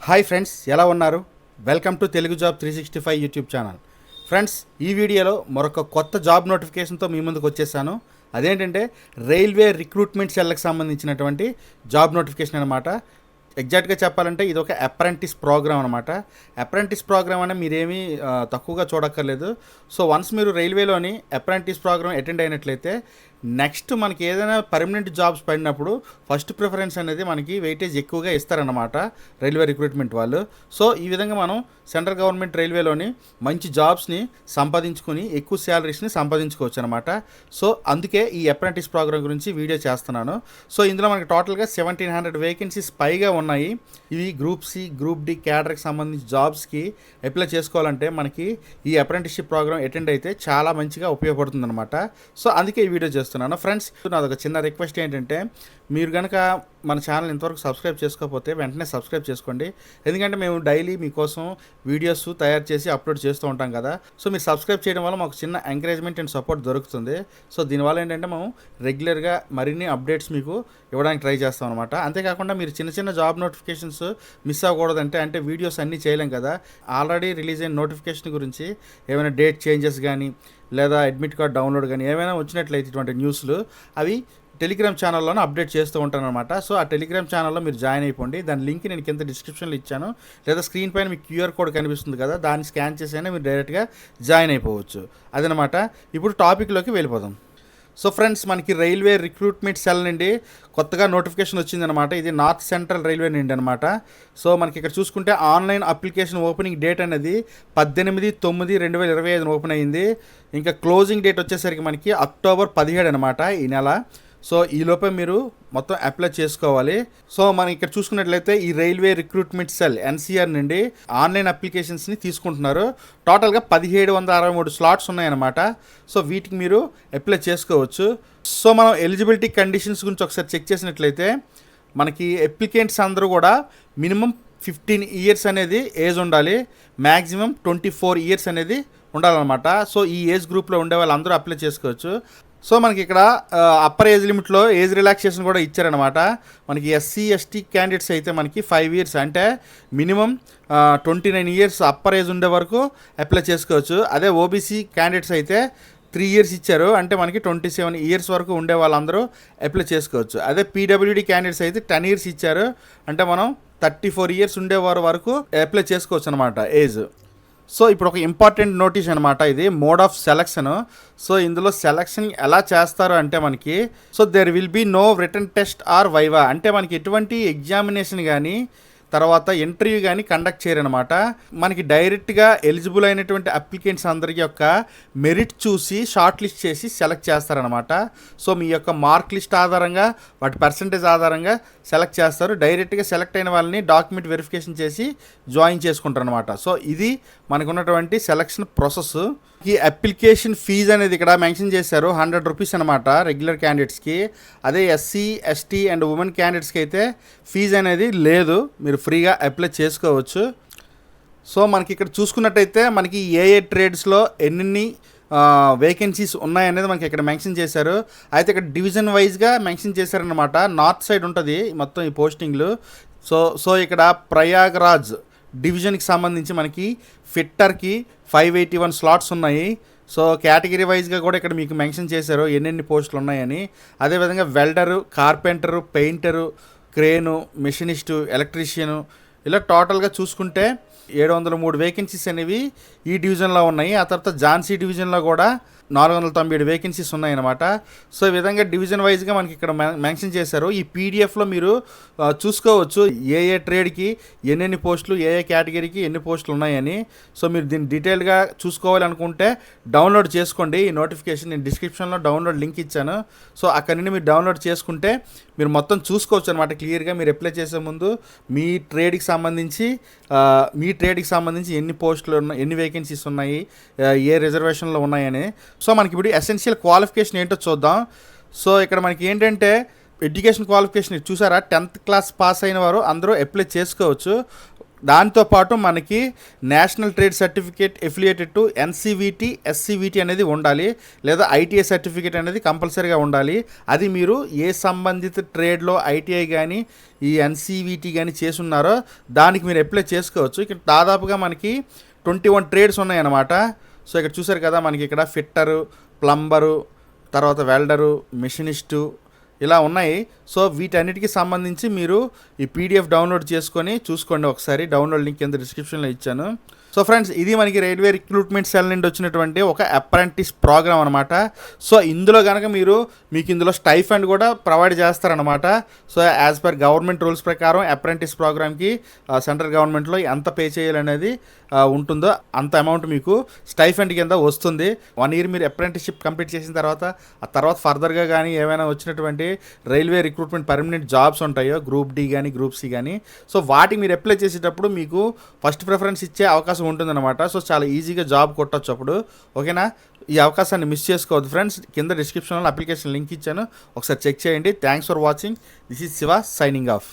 Hi friends, ఎలా ఉన్నారు? Welcome to Telugu job 365 YouTube channel. Friends, ఈ వీడియోలో మరొక కొత్త జాబ్ నోటిఫికేషన్తో మీ ముందుకు వచ్చేసాను. అదేంటంటే రైల్వే రిక్రూట్మెంట్ సెల్కి సంబంధించినటువంటి జాబ్ నోటిఫికేషన్ అనమాట. ఎగ్జాక్ట్గా చెప్పాలంటే ఇది ఒక అప్రెంటిస్ ప్రోగ్రామ్ అనమాట. అప్రెంటిస్ ప్రోగ్రామ్ అంటే మీరేమీ తక్కువగా చూడక్కర్లేదు. సో వన్స్ మీరు రైల్వేలోని అప్రెంటిస్ ప్రోగ్రామ్ అటెండ్ అయినట్లయితే నెక్స్ట్ మనకి ఏదైనా పర్మనెంట్ జాబ్స్ పడినప్పుడు ఫస్ట్ ప్రిఫరెన్స్ అనేది మనకి వెయిటేజ్ ఎక్కువగా ఇస్తారన్నమాట రైల్వే రిక్రూట్మెంట్ వాళ్ళు. సో ఈ విధంగా మనం సెంట్రల్ గవర్నమెంట్ రైల్వేలోని మంచి జాబ్స్ని సంపాదించుకొని ఎక్కువ శాలరీస్ని సంపాదించుకోవచ్చు అనమాట. సో అందుకే ఈ అప్రెంటిస్ ప్రోగ్రామ్ గురించి వీడియో చేస్తున్నాను. సో ఇందులో మనకి టోటల్గా 1700 వేకెన్సీస్ పైగా ఉన్నాయి. ఇవి గ్రూప్ సి, గ్రూప్ డి క్యాడర్కి సంబంధించి జాబ్స్కి అప్లై చేసుకోవాలంటే మనకి ఈ అప్రెంటిస్షిప్ ప్రోగ్రామ్ అటెండ్ అయితే చాలా మంచిగా ఉపయోగపడుతుంది అనమాట. సో అందుకే ఈ వీడియో చేస్తున్నాను. ఫ్రెండ్స్, నాదొక చిన్న రిక్వెస్ట్ ఏంటంటే మీరు కనుక మన ఛానల్ ఇంతవరకు సబ్స్క్రైబ్ చేసుకోకపోతే వెంటనే సబ్స్క్రైబ్ చేసుకోండి. ఎందుకంటే మేము డైలీ మీకోసం వీడియోస్ తయారు చేసి అప్లోడ్ చేస్తూ ఉంటాం కదా. సో మీరు సబ్స్క్రైబ్ చేయడం వల్ల మాకు చిన్న ఎంకరేజ్మెంట్ అండ్ సపోర్ట్ దొరుకుతుంది. సో దీనివల్ల ఏంటంటే మేము రెగ్యులర్గా మరిన్ని అప్డేట్స్ మీకు ఇవ్వడానికి ట్రై చేస్తాం అనమాట. అంతేకాకుండా మీరు చిన్న చిన్న జాబ్ నోటిఫికేషన్స్ మిస్ అవ్వకూడదంటే అంటే వీడియోస్ అన్నీ చేయలేం కదా. ఆల్రెడీ రిలీజ్ అయిన నోటిఫికేషన్ గురించి ఏమైనా డేట్ చేంజెస్ కానీ లేదా అడ్మిట్ కార్డ్ డౌన్లోడ్ కానీ ఏమైనా వచ్చినట్లయితే ఇటువంటి న్యూస్లు అవి టెలిగ్రామ్ ఛానల్లోనే అప్డేట్ చేస్తూ ఉంటాను అనమాట. సో ఆ టెలిగ్రామ్ ఛానల్లో మీరు జాయిన్ అయిపోండి. దాని లింక్ నేను కింద డిస్క్రిప్షన్లో ఇచ్చాను, లేదా స్క్రీన్ పైన మీకు క్యూఆర్ కోడ్ కనిపిస్తుంది కదా, దాన్ని స్కాన్ చేసైనా మీరు డైరెక్ట్గా జాయిన్ అయిపోవచ్చు. అదనమాట. ఇప్పుడు టాపిక్లోకి వెళ్ళిపోదాం. సో ఫ్రెండ్స్, మనకి రైల్వే రిక్రూట్మెంట్ సెల్ నుండి కొత్తగా నోటిఫికేషన్ వచ్చిందనమాట. ఇది నార్త్ సెంట్రల్ రైల్వే నుండి అనమాట. సో మనకి ఇక్కడ చూసుకుంటే ఆన్లైన్ అప్లికేషన్ ఓపెనింగ్ డేట్ అనేది 18/9/2025 ఓపెన్ అయ్యింది. ఇంకా క్లోజింగ్ డేట్ వచ్చేసరికి మనకి అక్టోబర్ 17 అనమాట, ఈ నెల. సో ఈలోపే మీరు మొత్తం అప్లై చేసుకోవాలి. సో మనం ఇక్కడ చూసుకున్నట్లయితే ఈ రైల్వే రిక్రూట్మెంట్ సెల్ ఎన్సీఆర్ నుండి ఆన్లైన్ అప్లికేషన్స్ని తీసుకుంటున్నారు. టోటల్గా 1763 స్లాట్స్ ఉన్నాయన్నమాట. సో వీటికి మీరు అప్లై చేసుకోవచ్చు. సో మనం ఎలిజిబిలిటీ కండిషన్స్ గురించి ఒకసారి చెక్ చేసినట్లయితే మనకి అప్లికెంట్స్ అందరూ కూడా మినిమం 15 ఇయర్స్ అనేది ఏజ్ ఉండాలి, మ్యాక్సిమం 24 ఇయర్స్ అనేది ఉండాలన్నమాట. సో ఈ ఏజ్ గ్రూప్లో ఉండే వాళ్ళందరూ అప్లై చేసుకోవచ్చు. సో మనకి ఇక్కడ అప్పర్ ఏజ్ లిమిట్లో ఏజ్ రిలాక్సేషన్ కూడా ఇచ్చారనమాట. మనకి ఎస్సీ ఎస్టీ క్యాండిడేట్స్ అయితే మనకి 5 ఇయర్స్ అంటే మినిమం 29 ఇయర్స్ అప్పర్ ఏజ్ ఉండే వరకు అప్లై చేసుకోవచ్చు. అదే ఓబీసీ క్యాండిడేట్స్ అయితే 3 ఇయర్స్ ఇచ్చారు, అంటే మనకి 27 ఇయర్స్ వరకు ఉండే వాళ్ళందరూ అప్లై చేసుకోవచ్చు. అదే పీడబ్ల్యూడీ క్యాండిడేట్స్ అయితే 10 ఇయర్స్ ఇచ్చారు, అంటే మనం 34 ఇయర్స్ ఉండేవారు వరకు అప్లై చేసుకోవచ్చు అనమాట ఏజ్. సో ఇప్పుడు ఒక ఇంపార్టెంట్ నోటీస్ అనమాట, ఇది మోడ్ ఆఫ్ సెలక్షన్. సో ఇందులో సెలక్షన్ ఎలా చేస్తారు అంటే మనకి there will be no written test or viva, అంటే మనకి ఎటువంటి ఎగ్జామినేషన్ కానీ తర్వాత ఇంటర్వ్యూ కానీ కండక్ట్ చేయరనమాట. మనకి డైరెక్ట్గా ఎలిజిబుల్ అయినటువంటి అప్లికెంట్స్ అందరి యొక్క మెరిట్ చూసి షార్ట్ లిస్ట్ చేసి సెలెక్ట్ చేస్తారనమాట. సో మీ యొక్క మార్క్ లిస్ట్ ఆధారంగా వాటి పర్సంటేజ్ ఆధారంగా సెలెక్ట్ చేస్తారు. డైరెక్ట్గా సెలెక్ట్ అయిన వాళ్ళని డాక్యుమెంట్ వెరిఫికేషన్ చేసి జాయిన్ చేసుకుంటారు అనమాట. సో ఇది మనకు ఉన్నటువంటి సెలక్షన్ ప్రాసెస్. ఈ అప్లికేషన్ ఫీజు అనేది ఇక్కడ మెన్షన్ చేశారు, 100 రూపీస్ అనమాట రెగ్యులర్ క్యాండిడేట్స్కి. అదే ఎస్సీ ఎస్టీ అండ్ ఉమెన్ క్యాండిడేట్స్కి అయితే ఫీజు అనేది లేదు, మీరు ఫ్రీగా అప్లై చేసుకోవచ్చు. సో మనకి ఇక్కడ చూసుకున్నట్టయితే మనకి ఏ ట్రేడ్స్లో ఎన్ని వేకెన్సీస్ ఉన్నాయనేది మనకి ఇక్కడ మెన్షన్ చేశారు. అయితే ఇక్కడ డివిజన్ వైజ్గా మెన్షన్ చేశారనమాట. నార్త్ సైడ్ ఉంటుంది మొత్తం ఈ పోస్టింగ్లు. సో ఇక్కడ ప్రయాగ్రాజ్ డివిజన్కి సంబంధించి మనకి ఫిట్టర్కి 581 స్లాట్స్ ఉన్నాయి. సో కేటగిరీ వైజ్గా కూడా ఇక్కడ మీకు మెన్షన్ చేశారు ఎన్నెన్ని పోస్టులు ఉన్నాయని. అదేవిధంగా welder, carpenter, painter, crane, machinist, electrician, ఇలా టోటల్గా చూసుకుంటే 703 వేకెన్సీస్ అనేవి ఈ డివిజన్లో ఉన్నాయి. ఆ తర్వాత ఝాన్సీ డివిజన్లో కూడా 497 వేకెన్సీస్ ఉన్నాయన్నమాట. సో ఈ విధంగా డివిజన్ వైజ్గా మనకి ఇక్కడ మెన్షన్ చేశారు. ఈ పీడిఎఫ్లో మీరు చూసుకోవచ్చు ఏ ట్రేడ్కి ఎన్నెన్ని పోస్టులు, ఏ కేటగిరీకి ఎన్ని పోస్టులు ఉన్నాయని. సో మీరు దీన్ని డీటెయిల్గా చూసుకోవాలనుకుంటే డౌన్లోడ్ చేసుకోండి. ఈ నోటిఫికేషన్ నేను డిస్క్రిప్షన్లో డౌన్లోడ్ లింక్ ఇచ్చాను. సో అక్కడి నుండి మీరు డౌన్లోడ్ చేసుకుంటే మీరు మొత్తం చూసుకోవచ్చు అనమాట క్లియర్గా. మీరు అప్లై చేసే ముందు మీ ట్రేడ్కి సంబంధించి ఎన్ని పోస్టులు ఉన్నాయి, ఎన్ని వేకెన్సీస్ ఉన్నాయి, ఏ రిజర్వేషన్లో ఉన్నాయని. సో మనకి ఇప్పుడు ఎసెన్షియల్ క్వాలిఫికేషన్ ఏంటో చూద్దాం. సో ఇక్కడ మనకి ఏంటంటే ఎడ్యుకేషన్ క్వాలిఫికేషన్ చూసారా, 10th క్లాస్ పాస్ అయిన వారు అందరూ అప్లై చేసుకోవచ్చు. దాంతోపాటు మనకి national trade certificate affiliated to NCVT SCVT అనేది ఉండాలి, లేదా ఐటీఐ సర్టిఫికేట్ అనేది కంపల్సరీగా ఉండాలి. అది మీరు ఏ సంబంధిత ట్రేడ్లో ఐటీఐ కానీ ఈ ఎన్సీవీటీ కానీ చేసి ఉన్నారో దానికి మీరు అప్లై చేసుకోవచ్చు. ఇక్కడ దాదాపుగా మనకి 21 ట్రేడ్స్ ఉన్నాయన్నమాట. సో ఇక్కడ చూసారు కదా, మనకి ఇక్కడ ఫిట్టరు, ప్లంబరు, తర్వాత వెల్డరు, మెషినిస్టు ఇలా ఉన్నాయి. సో వీటన్నిటికీ సంబంధించి మీరు ఈ పీడిఎఫ్ డౌన్లోడ్ చేసుకొని చూసుకోండి ఒకసారి. డౌన్లోడ్ లింక్ కింద డిస్క్రిప్షన్లో ఇచ్చాను. సో ఫ్రెండ్స్, ఇది మనకి రైల్వే రిక్రూట్మెంట్ సెల్ నుండి వచ్చినటువంటి ఒక అప్రెంటిస్ ప్రోగ్రామ్ అనమాట. సో ఇందులో కనుక మీకు ఇందులో స్టైఫండ్ కూడా ప్రొవైడ్ చేస్తారనమాట. So as per government rules ప్రకారం అప్రెంటిస్ ప్రోగ్రామ్కి సెంట్రల్ గవర్నమెంట్లో ఎంత పే చేయాలనేది ఉంటుందో అంత అమౌంట్ మీకు స్టైఫండ్ కింద వస్తుంది. 1 year మీరు అప్రెంటిస్షిప్ కంప్లీట్ చేసిన తర్వాత ఆ తర్వాత ఫర్దర్గా కానీ ఏమైనా వచ్చినటువంటి రైల్వే రిక్రూట్మెంట్ పర్మనెంట్ జాబ్స్ ఉంటాయో, గ్రూప్ డి కానీ గ్రూప్ సి కానీ, సో వాటికి మీరు అప్లై చేసేటప్పుడు మీకు ఫస్ట్ ప్రిఫరెన్స్ ఇచ్చే అవకాశం ఉంటుందన్నమాట. సో చాలా ఈజీగా జాబ్ కొట్టచ్చు అప్పుడు. ఓకేనా, ఈ అవకాశాన్ని మిస్ చేసుకోవద్దు ఫ్రెండ్స్. కింద డిస్క్రిప్షన్లో అప్లికేషన్ లింక్ ఇచ్చాను, ఒకసారి చెక్ చేయండి. Thanks for watching. This is Shiva signing off.